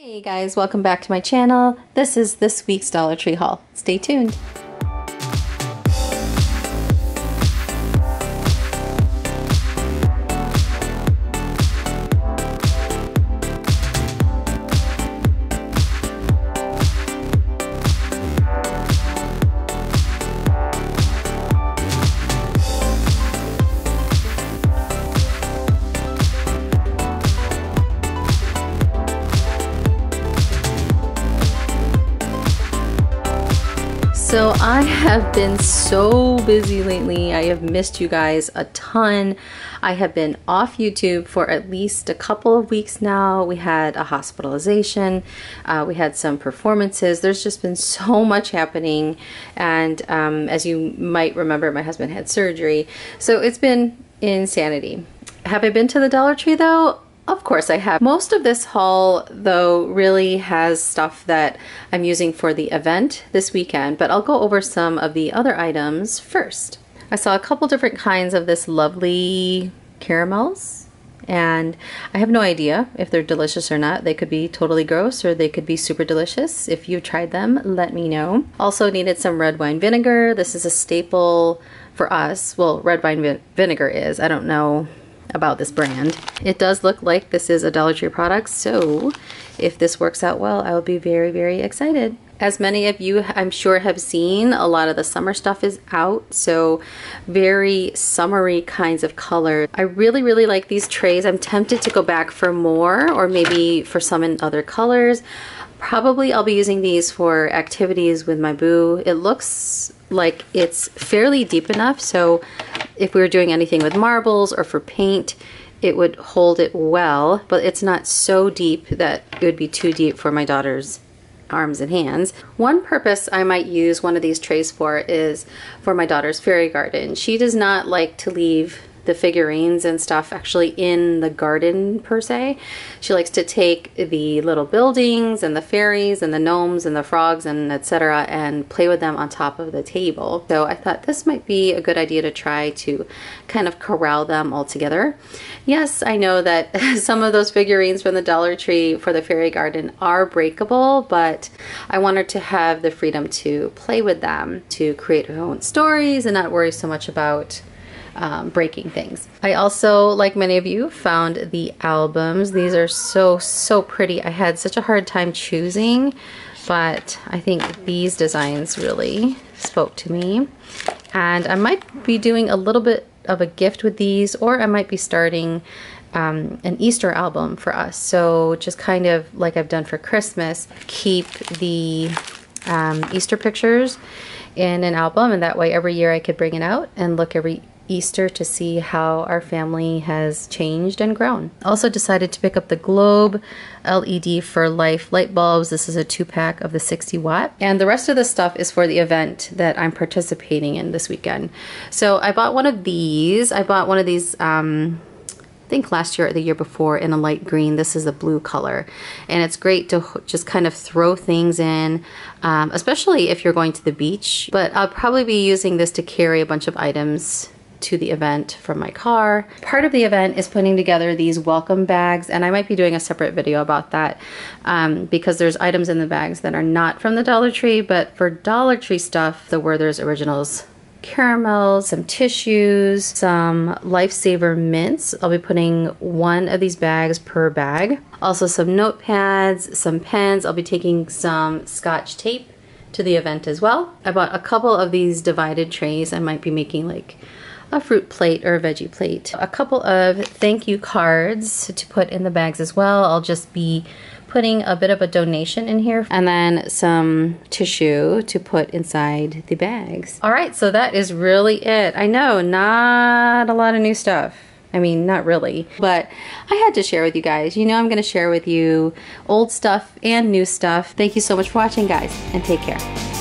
Hey guys, welcome back to my channel. This is this week's Dollar Tree haul. Stay tuned. So I have been so busy lately. I have missed you guys a ton. I have been off YouTube for at least a couple of weeks now. We had a hospitalization. We had some performances. There's just been so much happening. And as you might remember, my husband had surgery. So it's been insanity. Have I been to the Dollar Tree though? Of course I have. Most of this haul though really has stuff that I'm using for the event this weekend, but I'll go over some of the other items first. I saw a couple different kinds of this lovely caramels, and I have no idea if they're delicious or not. They could be totally gross or they could be super delicious. If you've tried them, let me know. Also needed some red wine vinegar. This is a staple for us. Well, red wine vinegar is. I don't know about this brand. It does look like this is a Dollar Tree product, so if this works out well, I will be very, very excited. As many of you, I'm sure, have seen, a lot of the summer stuff is out, so very summery kinds of color. I really, really like these trays. I'm tempted to go back for more, or maybe for some in other colors. Probably I'll be using these for activities with my boo. It looks like it's fairly deep enough, so if we were doing anything with marbles or for paint, it would hold it well, but it's not so deep that it would be too deep for my daughter's arms and hands. One purpose I might use one of these trays for is for my daughter's fairy garden. She does not like to leave the figurines and stuff actually in the garden per se. She likes to take the little buildings and the fairies and the gnomes and the frogs and etc. and play with them on top of the table. So I thought this might be a good idea to try to kind of corral them all together. Yes, I know that some of those figurines from the Dollar Tree for the fairy garden are breakable, but I want her to have the freedom to play with them, to create her own stories and not worry so much about breaking things. I also, like many of you, found the albums. These are so pretty. I had such a hard time choosing, but I think these designs really spoke to me. And I might be doing a little bit of a gift with these, or I might be starting an Easter album for us. So just kind of like I've done for Christmas, keep the Easter pictures in an album, and that way every year I could bring it out and look every Easter to see how our family has changed and grown. Also decided to pick up the Globe LED for Life light bulbs. This is a 2-pack of the 60 watt. And the rest of the stuff is for the event that I'm participating in this weekend. So I bought one of these. I bought one of these I think last year or the year before in a light green. This is a blue color, and it's great to just kind of throw things in, especially if you're going to the beach. But I'll probably be using this to carry a bunch of items to the event from my car. Part of the event is putting together these welcome bags, and I might be doing a separate video about that because there's items in the bags that are not from the Dollar Tree, but for Dollar Tree stuff, the Werther's Originals caramels, some tissues, some Lifesaver mints. I'll be putting one of these bags per bag. Also some notepads, some pens. I'll be taking some Scotch tape to the event as well. I bought a couple of these divided trays. I might be making like a fruit plate or a veggie plate. A couple of thank you cards to put in the bags as well. I'll just be putting a bit of a donation in here, and then some tissue to put inside the bags. All right, so that is really it. I know, not a lot of new stuff. I mean, not really, but I had to share with you guys. You know I'm gonna share with you old stuff and new stuff. Thank you so much for watching, guys, and take care.